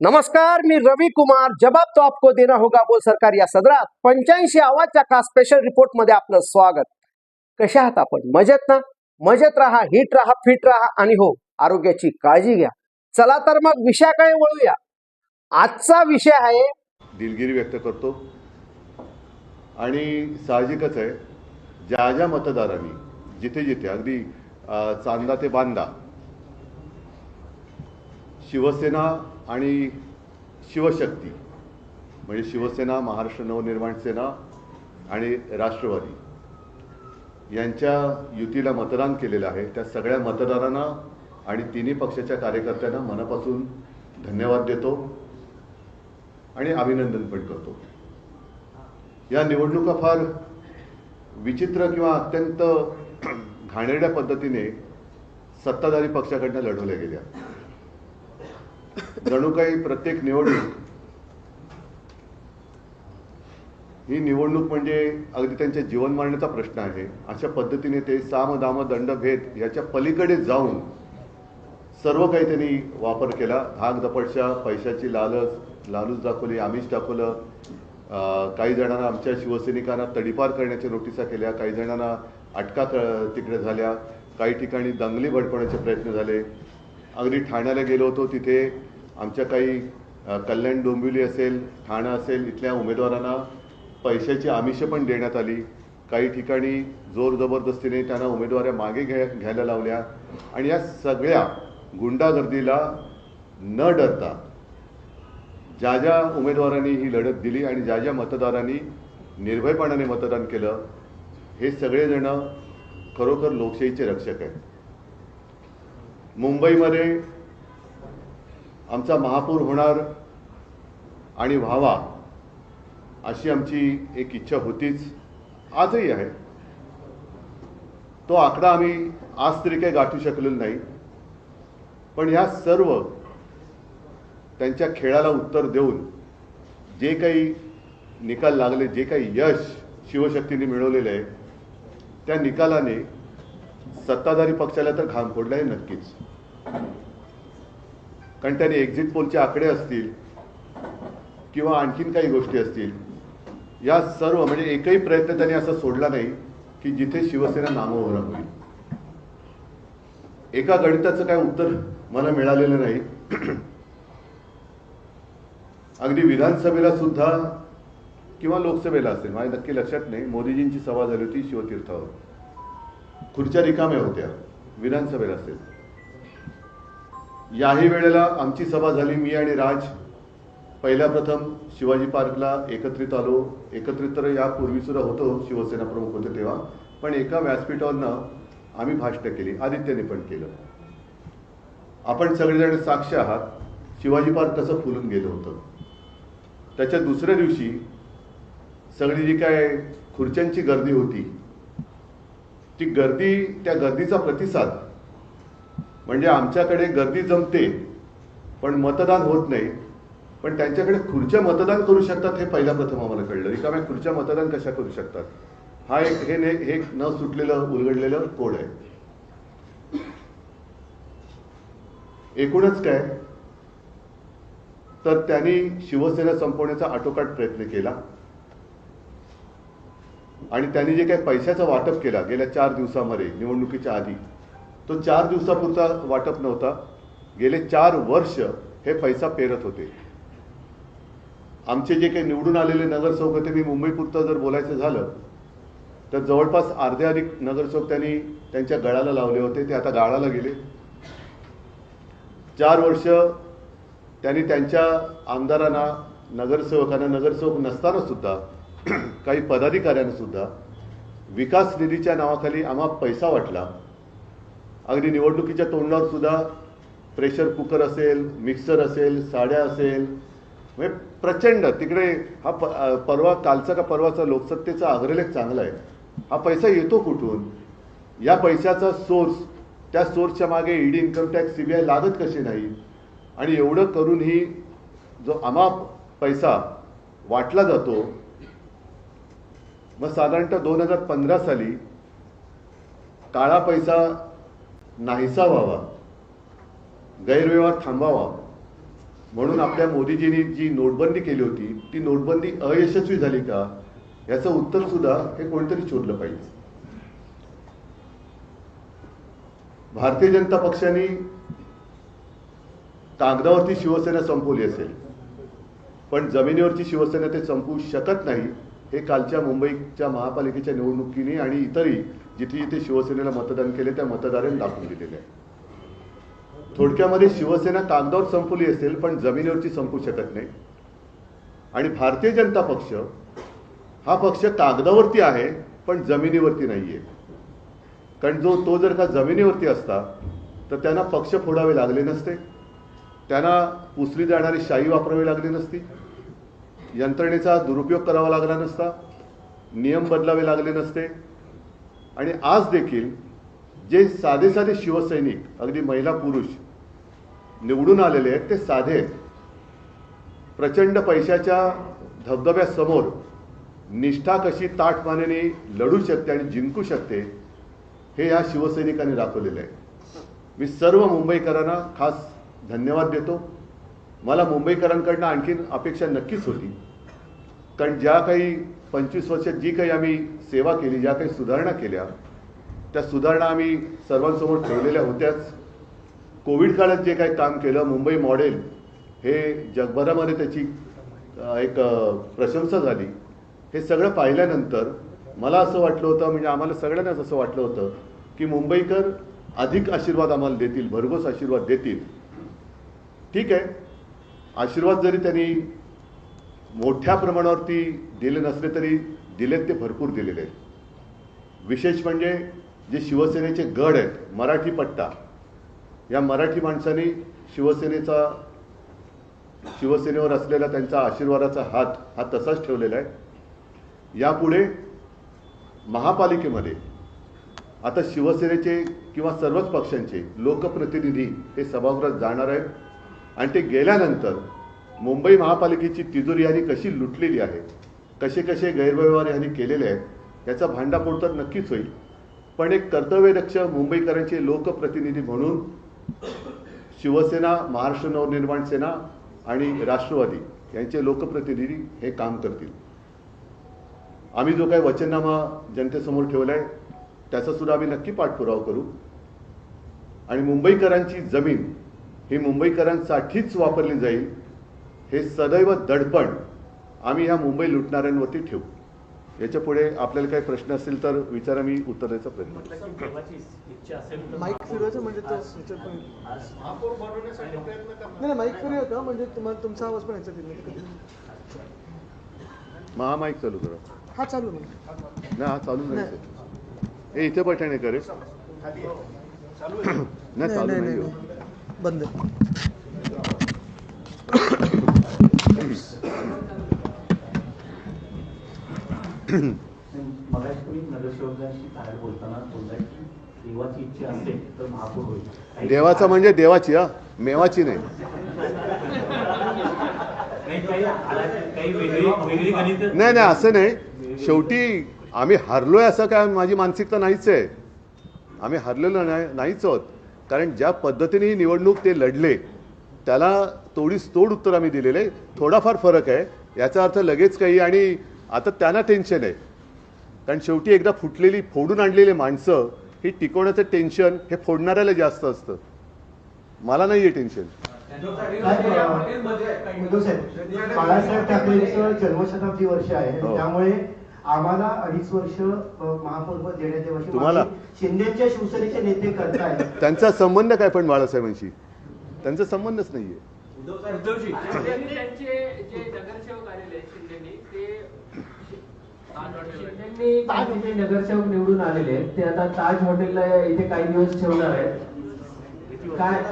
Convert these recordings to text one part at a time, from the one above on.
नमस्कार, मी रवि कुमार. जवाब तो आपको देना होगा बोल सरकार या सदरात 85 आवाजच्या का स्पेशल रिपोर्ट मध्ये आपलं स्वागत. कशा आहात आपण? मजेत ना? मजेत राहा, हिट राहा, फिट राहा आणि हो, आरोग्याची काळजी घ्या. चला तर मग विषयाकडे वळूया. आजचा विषय आहे, दिलगिरी व्यक्त करतो आणि साहजिकच आहे, ज्या ज्या मतदारांनी जिथे जिथे अगदी चांदा ते बांदा शिवसेना आणि शिवशक्ती म्हणजे शिवसेना, महाराष्ट्र नवनिर्माण सेना आणि राष्ट्रवादी यांच्या युतीला मतदान केलेलं आहे, त्या सगळ्या मतदारांना आणि तिन्ही पक्षाच्या कार्यकर्त्यांना मनापासून धन्यवाद देतो आणि अभिनंदन पण करतो. या निवडणुका फार विचित्र किंवा अत्यंत घाणेरड्या पद्धतीने सत्ताधारी पक्षाकडनं लढवल्या गेल्या. जणू काही प्रत्येक निवडणूक ही निवडणूक म्हणजे अगदी त्यांच्या जीवन मरणाचा प्रश्न आहे, अशा पद्धतीने ते साम दाम दंड भेद याच्या पलीकडे जाऊन सर्व काही त्यांनी वापर केला. धाक दपटशा, पैशाची लालूच दाखवली, आमिष दाखवलं. काही जणांना, आमच्या शिवसैनिकांना तडीपार करण्याच्या नोटिसा केल्या, काही जणांना अटका तिकडे झाल्या, काही ठिकाणी दंगली भडकवण्याचे प्रयत्न झाले. अगदी ठाण्याला गेलो होतो, तिथे आमच्या काही कल्याण डोंबिवली असेल, ठाणा असेल, इथल्या उमेदवारांना पैशाची आमिष पण देण्यात आली. काही ठिकाणी जोर जबरदस्तीने त्यांना उमेदवाऱ्या मागे घ्यायला लावल्या. आणि या सगळ्या गुंडागर्दीला न डरता ज्या ज्या उमेदवारांनी ही लढत दिली आणि ज्या ज्या मतदारांनी निर्भयपणाने मतदान केलं, हे सगळेजण खरोखर लोकशाहीचे रक्षक आहेत. मुंबईमध्ये आमचा महापौर होणार आणि व्हावा अशी आमची एक इच्छा होतीच, आजही आहे. तो आकडा आम्ही आज तरी काही गाठू शकलेलो नाही, पण या सर्व त्यांच्या खेळाला उत्तर देऊन जे काही निकाल लागले, जे काही यश शिवशक्तीने मिळवलेले आहे, त्या निकालाने सत्ताधारी पक्षाला तर घाम फोडला आहे नक्कीच. कारण त्यांनी एक्झिट पोलचे आकडे असतील किंवा आणखीन काही गोष्टी असतील, या सर्व म्हणजे एकही प्रयत्न त्यांनी असा सोडला नाही की जिथे शिवसेना नामोहरा होईल. एका गणिताचं काय उत्तर मला मिळालेलं नाही. अगदी विधानसभेला सुद्धा किंवा लोकसभेला असेल, माझ्या नक्की लक्षात नाही, मोदीजींची सभा झाली होती शिवतीर्थावर, खुर्च्या रिकाम्या होत्या. विधानसभेला असेल, याही वेळेला आमची सभा झाली. मी आणि राज पहिल्या प्रथम शिवाजी पार्कला एकत्रित आलो. एकत्रित तर यापूर्वी सुद्धा होतो, शिवसेना प्रमुख होते तेव्हा, पण एका व्यासपीठावरनं आम्ही भाषणं केली. आदित्यने पण केलं. आपण सगळेजण साक्ष आहात शिवाजी पार्क कसं फुलून गेलं होतं. त्याच्या दुसऱ्या दिवशी सगळी जी काय खुर्च्यांची गर्दी होती, ती गर्दी, त्या गर्दीचा प्रतिसाद म्हणजे आमच्याकडे गर्दी जमते पण मतदान होत नाही, पण त्यांच्याकडे खुर्च्या मतदान करू शकतात हे पहिल्या प्रथम आम्हाला कळलं. रिकाम्या खुर्च्या मतदान कशा करू शकतात, हा एक न सुटलेलं उलगडलेलं कोड आहे. एकूणच काय तर त्यांनी शिवसेना संपवण्याचा आटोकाट प्रयत्न केला आणि त्यांनी जे काही पैशाचं वाटप केला गेल्या 4 दिवसामध्ये निवडणुकीच्या आधी, तो 4 दिवसापुरता वाटप नव्हता. गेले 4 वर्ष हे पैसा पेरत होते. आमचे जे काही निवडून आलेले नगरसेवक होते, मी मुंबईपुरतं जर बोलायचं झालं तर जवळपास अर्ध्याधिक नगरसेवक त्यांनी त्यांच्या गळाला लावले होते. ते आता गाळाला गेले. 4 वर्ष त्यांनी त्यांच्या आमदारांना, नगरसेवकांना, नगरसेवक नसताना सुद्धा काही पदाधिकाऱ्यांना सुद्धा विकास निधीच्या नावाखाली आम्हा पैसा वाटला. अगदी निवडणुकीच्या तोंडावर सुद्धा प्रेशर कुकर असेल, मिक्सर असेल, साड्या असेल, म्हणजे प्रचंड तिकडे हा कालचा का परवाचा लोकसत्तेचा अग्रलेख चांगला आहे. हा पैसा येतो कुठून, या पैशाचा सोर्स, त्या सोर्सच्या मागे ईडी, इन्कम टॅक्स, सीबीआय लागत कसे नाही, आणि एवढं करूनही जो आम्हा पैसा वाटला जातो, मग साधारणतः 2015 साली काळा पैसा नाहीसा व्हावा, गैरव्यवहार थांबावा म्हणून आपल्या मोदीजींनी जी नोटबंदी केली होती ती नोटबंदी अयशस्वी झाली का याचं उत्तर सुद्धा हे कोणतरी शोधलं पाहिजे. भारतीय जनता पक्षाने कागदावरती शिवसेना संपवली असेल पण जमिनीवरची शिवसेना ते संपवू शकत नाही हे कालच्या मुंबईच्या महापालिकेच्या निवडणुकीने आणि इतरही जिथे जिथे शिवसेनेला मतदान केले त्या मतदारांनी दाखवून दिलेले आहे. थोडक्यामध्ये शिवसेना कागदावर संपवली असेल पण जमिनीवरची संपू शकत नाही. आणि भारतीय जनता पक्ष हा पक्ष कागदावरती आहे पण जमिनीवरती नाहीये. कारण तो जर का जमिनीवरती असता तर त्यांना पक्ष फोडावे लागले नसते, त्यांना पुसली जाणारी शाई वापरावी लागली नसती, यंत्रणेचा दुरुपयोग करावा लागला नसता, नियम बदलावे लागले नसते. आणि आज देखील जे साधे साधे शिवसैनिक अगदी महिला पुरुष निवडून आलेले आहेत ते साधे आहेत. प्रचंड पैशाच्या धबधब्यासमोर निष्ठा कशी ताठमानेने लढू शकते आणि जिंकू शकते हे या शिवसैनिकांनी दाखवलेलं आहे. मी सर्व मुंबईकरांना खास धन्यवाद देतो. मला मुंबईकरांकडनं आणखीन अपेक्षा नक्कीच होती, कारण ज्या काही 25 वर्षात जी काही आम्ही सेवा केली, ज्या काही सुधारणा केल्या त्या सुधारणा आम्ही सर्वांसमोर ठेवलेल्या होत्याच. कोविड काळात जे काही काम केलं, मुंबई मॉडेल हे जगभरामध्ये त्याची एक प्रशंसा झाली. हे सगळं पाहिल्यानंतर मला असं वाटलं होतं, म्हणजे आम्हाला सगळ्यांनाच असं वाटलं होतं की मुंबईकर अधिक आशीर्वाद आम्हाला देतील, भरघोस आशीर्वाद देतील. ठीक आहे, आशीर्वाद जरी त्यांनी मोठ्या प्रमाणावरती दिले नसले तरी दिलेत ते भरपूर दिलेले आहेत. विशेष म्हणजे जे शिवसेनेचे गड आहेत, मराठी पट्टा, या मराठी माणसांनी शिवसेनेवर असलेला त्यांचा आशीर्वादाचा हात हा तसाच ठेवलेला आहे. यापुढे महापालिकेमध्ये आता शिवसेनेचे किंवा सर्वच पक्षांचे लोकप्रतिनिधी हे सभागृहात जाणार आहेत आणि ते गेल्यानंतर मुंबई महापालिकेची तिजोरी यांनी कशी लुटलेली आहे, कसे कसे गैरव्यवहार यांनी केलेले आहेत याचा भांडाफोड तर नक्कीच होईल. पण एक कर्तव्यदक्ष मुंबईकरांचे लोकप्रतिनिधी म्हणून शिवसेना, महाराष्ट्र नवनिर्माण सेना आणि राष्ट्रवादी यांचे लोकप्रतिनिधी हे काम करतील. आम्ही जो काही वचननामा जनतेसमोर ठेवला आहे त्याचा सुद्धा आम्ही नक्की पाठपुरावा करू. आणि मुंबईकरांची जमीन ही मुंबईकरांसाठीच वापरली जाईल हे सदैव दडपण आम्ही ह्या मुंबई लुटणाऱ्यांवरती ठेवू. याच्या पुढे आपल्याला काही प्रश्न असतील तर विचारा, मी उत्तर द्यायचा प्रयत्न करेन. माईक फिरवायचं म्हणजे तो ह्याच्यात पण नाही माईक फिरव का म्हणजे तुम्हाला तुमचा आवाज पण ह्याच्यात येईल. हा माईक चालू करा. हा चालू नाही हा चालू नाही. हे इथे बटणे करे नाही चालू नाही बंद. मगाशी नगरसेवकांशी बाहेर बोलताना बोलताय की देवाची इच्छा असेल तर महापौर होईल. देवाचा म्हणजे देवाची, हा मेवाची नाही. काही वेगळी गणित नाही नाही असं नाही. शेवटी आम्ही हरलोय असं काय माझी मानसिकता नाहीच आहे. आम्ही हरलेलो नाहीच आहोत. कारण ज्या पद्धतीने ही निवडणूक ते लढले त्याला तोडीस तोड उत्तर आम्ही दिलेलं आहे. थोडाफार फरक आहे याचा अर्थ लगेच काही. आणि आता त्यांना टेन्शन आहे, कारण शेवटी एकदा फुटलेली फोडून आणलेली माणसं ही टिकवण्याचं टेन्शन हे फोडणाऱ्याला जास्त असतं. मला नाही आहे टेन्शन. बाळासाहेब ठाकरेंचं जन्मशताब्दी वर्ष आहे, त्यामुळे आम्हाला 2.5 वर्ष महापौरपद देण्यात यावं तुम्हाला शिंदेच्या शिवसेनेचे नेते करतायत. त्यांचा संबंध काय पण बाळासाहेबांशी? त्यांचा संबंधच नाहीये. त्यांचे जे नगरसेवक आलेले शिंदेनी ते ताज हॉटेल नगरसेवक निवडून आलेले ते आता ताज हॉटेलला इथे काही दिवस ठेवणार आहेत. काय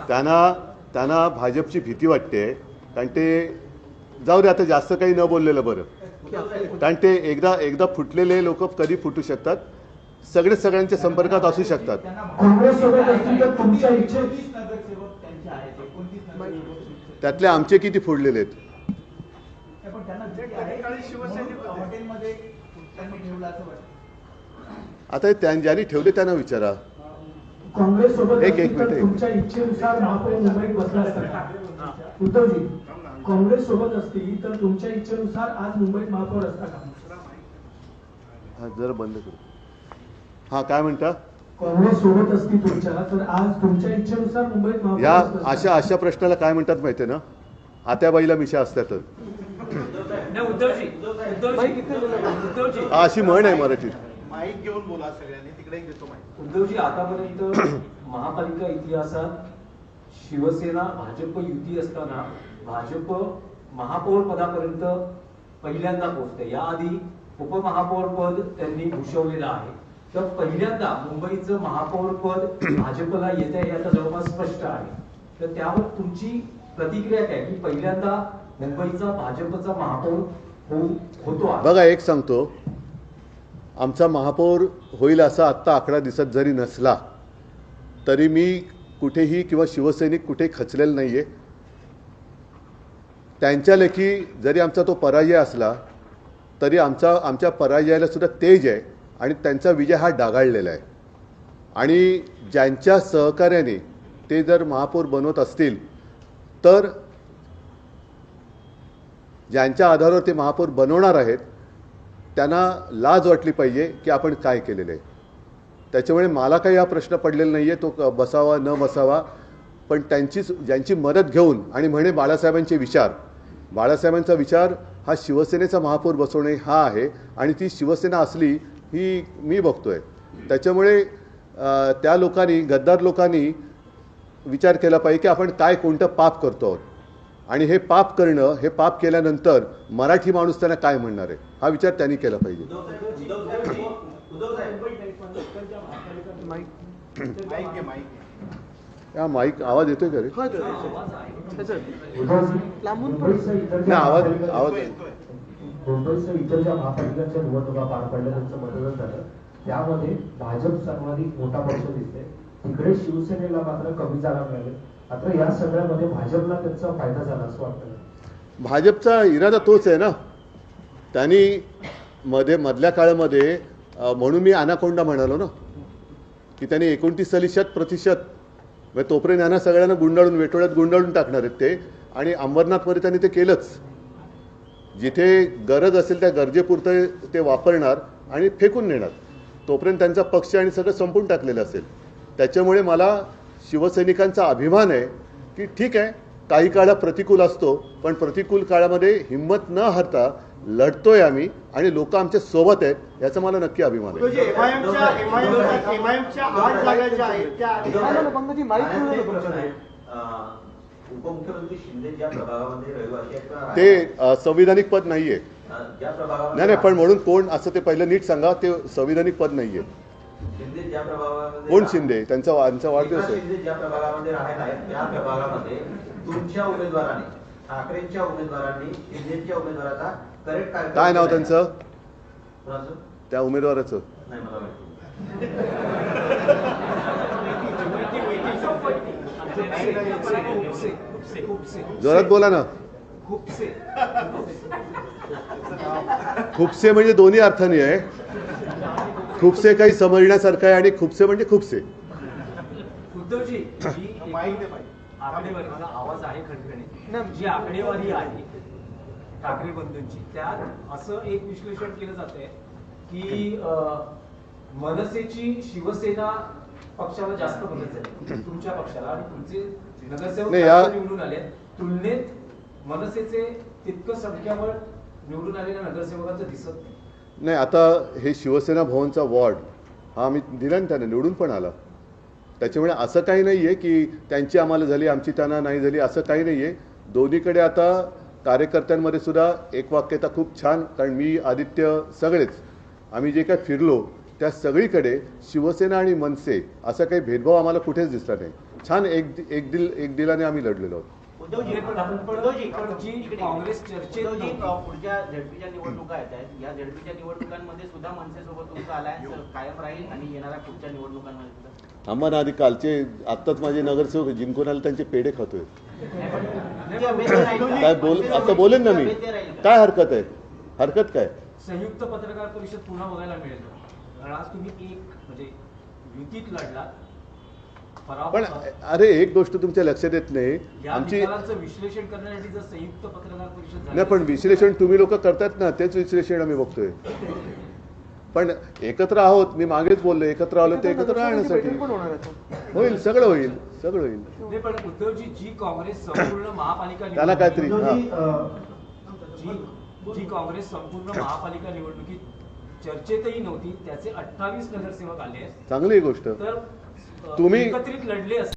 त्यांना भाजपची भीती वाटते, कारण ते जाऊ दे आता जास्त काही न बोललेलं बरं. कारण ते एकदा फुटलेले लोक कधी फुटू शकतात, सगळ्यांच्या संपर्कात असू शकतात. त्यातले आमचे किती फोडलेले आहेत? आता ज्यांनी ठेवले त्यांना विचारा. काँग्रेस सोबत एक असती तर मिनिट. तुमच्या इच्छेनुसार महापौर मुंबईत बसला असता का? उद्धवजी, काँग्रेस सोबत असती तर तुमच्या इच्छेनुसार आज मुंबईत महापौर असता का? हा जरा बंद करू. हा काय म्हणता? काँग्रेस सोबत असती तुमच्या तर आज तुमच्या इच्छेनुसार मुंबईत महापौर या असता का? अशा प्रश्नाला काय म्हणतात माहितीये ना, आत्याबाईला मिशा असतात. हा अशी म्हण आहे मराठीत. माईक घेऊन बोला सगळ्यांनी, तिकडे घेतो माईक. उद्धवजी, आतापर्यंत महापालिका इतिहासात शिवसेना भाजप युती असताना भाजप महापौर पदापर्यंत पहिल्यांदा पोहोचते. याआधी उपमहापौर पद त्यांनी भूषवलेलं आहे. तर पहिल्यांदा मुंबईचं महापौर पद भाजपला येत आहे हे आता जवळपास स्पष्ट आहे. तर त्यावर तुमची प्रतिक्रिया काय की पहिल्यांदा मुंबईचा भाजपचा महापौर होतो आहे? बघा, एक सांगतो, आमचा महापौर होईल असा आत्ता आकडा दिसत जरी नसला तरी मी कुठेही किंवा शिवसैनिक कुठे खचलेलं नाहीये. त्यांच्या लेखी जरी आमचा तो पराजय असला तरी आमच्या पराजयाला सुद्धा तेज आहे आणि त्यांचा विजय हा डागाळलेला आहे. आणि ज्यांच्या सहकार्याने ते जर महापौर बनवत असतील तर ज्यांच्या आधारावर ते महापौर बनवणार आहेत त्यांना लाज वाटली पाहिजे की आपण काय केलेलं आहे. त्याच्यामुळे मला काही हा प्रश्न पडलेला नाही आहे तो बसावा न बसावा, पण ज्यांची मदत घेऊन आणि म्हणे बाळासाहेबांचा विचार हा शिवसेनेचा महापौर बसवणे हा आहे आणि ती शिवसेना असली ही मी बघतोय. त्याच्यामुळे त्या लोकांनी, गद्दार लोकांनी विचार केला पाहिजे की आपण काय कोणतं पाप करतो आहोत आणि हे पाप करणं, हे पाप केल्यानंतर मराठी माणूस त्यांना काय म्हणणार आहे हा विचार त्यांनी केला पाहिजे. या माईक आवाज येतोय का रे? लांबून नाही, आवाज मुंबईसह इतर ज्या महापालिकांच्या निवडणुका पार पडल्या त्यांचं मतदान झालं त्यामध्ये भाजप सर्वाधिक मोठा पक्ष दिसते. तिकडे शिवसेनेला मात्र कमी जागा मिळाले. मात्र या सगळ्यामध्ये भाजपला त्यांचा फायदा झाला असं वाटतं. भाजपचा इरादा तोच आहे ना. त्यांनी मधल्या काळामध्ये म्हणून मी अनाकोंडा म्हणालो ना की त्यांनी 29 साली 100% म्हणजे तोपर्यंत यांना सगळ्यांना गुंडाळून वेटोळ्यात गुंडाळून टाकणार आहेत ते. आणि अंबरनाथमध्ये त्यांनी ते केलंच. जिथे गरज असेल त्या गरजेपुरतं ते वापरणार आणि फेकून नेणार. तोपर्यंत त्यांचा पक्ष आणि सगळं संपून टाकलेलं असेल. त्याच्यामुळे मला शिवसैनिकांचा अभिमान आहे की ठीक आहे, काही काळा प्रतिकूल असतो पण प्रतिकूल काळामध्ये हिंमत न हरता लढतोय आम्ही आणि लोक आमच्या सोबत आहेत याचा मला नक्की अभिमान आहे. उपमुख्यमंत्री शिंदे ज्या प्रभागामध्ये रहिवासी आहेत ते संविधानिक पद नाहीये. ज्या प्रभागामध्ये नाही पण म्हणून कोण असं ते पहिलं नीट सांगा. ते संविधानिक पद नाहीये. शिंदे ज्या प्रभागामध्ये कोण शिंदे? त्यांचा वाढदिवस आहे. शिंदे ज्या प्रभागामध्ये राहत आहेत त्या प्रभागामध्ये तुमच्या उमेदवाराने, ठाकरेंच्या उमेदवारांनी शिंदेच्या उमेदवाराचा करेक्ट काय नाव त्यांचं? कोणाचं? त्या उमेदवाराचं नाही मला माहिती. जोरात बोला ना. खुपसे म्हणजे दोन्ही अर्थाने आहे. खुपसे काही समजण्यासारखं आहे आणि खुपसे म्हणजे खुपसे. उद्धवजी, आकडेवारीचा आवाज आहे खणखणीत. जी आकडेवारी आहे ठाकरे बंधूंची त्यात असं एक विश्लेषण केलं जात आहे की मनसेची शिवसेना पक्षाला जास्त मदत झाली तुमच्या पक्षाला आणि तुमचे नगरसेवक निवडून आले. तुलनेत मनसेचे तितकं संख्याबळ निवडून आलेल्या नगरसेवकांचं दिसत नाही. नाही, आता हे शिवसेना भवनचा वॉर्ड हा आम्ही दिला ना, त्याने निवडून पण आला. त्याच्यामुळे असं काही नाही आहे की त्यांची आम्हाला झाली आमची त्यांना नाही झाली असं काही नाही आहे. दोन्हीकडे आता कार्यकर्त्यांमध्ये सुद्धा एकवाक्यता खूप छान. कारण मी, आदित्य, सगळेच आम्ही जे काय फिरलो त्या सगळीकडे शिवसेना आणि मनसे असा काही भेदभाव आम्हाला कुठेच दिसला नाही. छान एक दिलाने आम्ही लढलेलो आहोत. काँग्रेस चर्चेत पुढच्या झडपीच्या निवडणुका येत आहेत. या झडपीच्या निवडणुकांमध्ये सुद्धा मनसेसोबत तुमचा अलायन्स कायम राहील आणि येणाऱ्या पुढच्या निवडणुकांमध्ये सुद्धा. आम्हाला आधी कालचे आत्ताच माझे नगरसेवक जिंकून आले त्यांचे पेढे खातोय. काय आता बोलेन ना मी. काय हरकत आहे? हरकत काय? संयुक्त पत्रकार परिषद पुन्हा बघायला मिळेल. कारण आज तुम्ही एक म्हणजे युतीत लढला पण अरे एक गोष्ट तुमच्या लक्षात येत नाही या आमची निकालांचं विश्लेषण करण्यासाठी जर संयुक्त पत्रकार परिषद झाली नाही पण विश्लेषण तुम्ही लोक करतात ना तेच विश्लेषण आम्ही बघतोय पण एकत्र आहोत मी मागेच बोललो एकत्र आलो ते एकत्र राहण्यासाठी बैठक पण होणार आहे आता. होईल सगळं होईल नाही, पण उद्धवजी जी काँग्रेस संपूर्ण महापालिका त्याला काहीतरी निवडणुकीत- हा. जी काँग्रेस संपूर्ण महापालिका निवडणुकीत चर्चेतही नव्हती त्याचे 28 नगरसेवक आले आहेत चांगली गोष्ट तर तुम्ही- एकत्रित लढले असते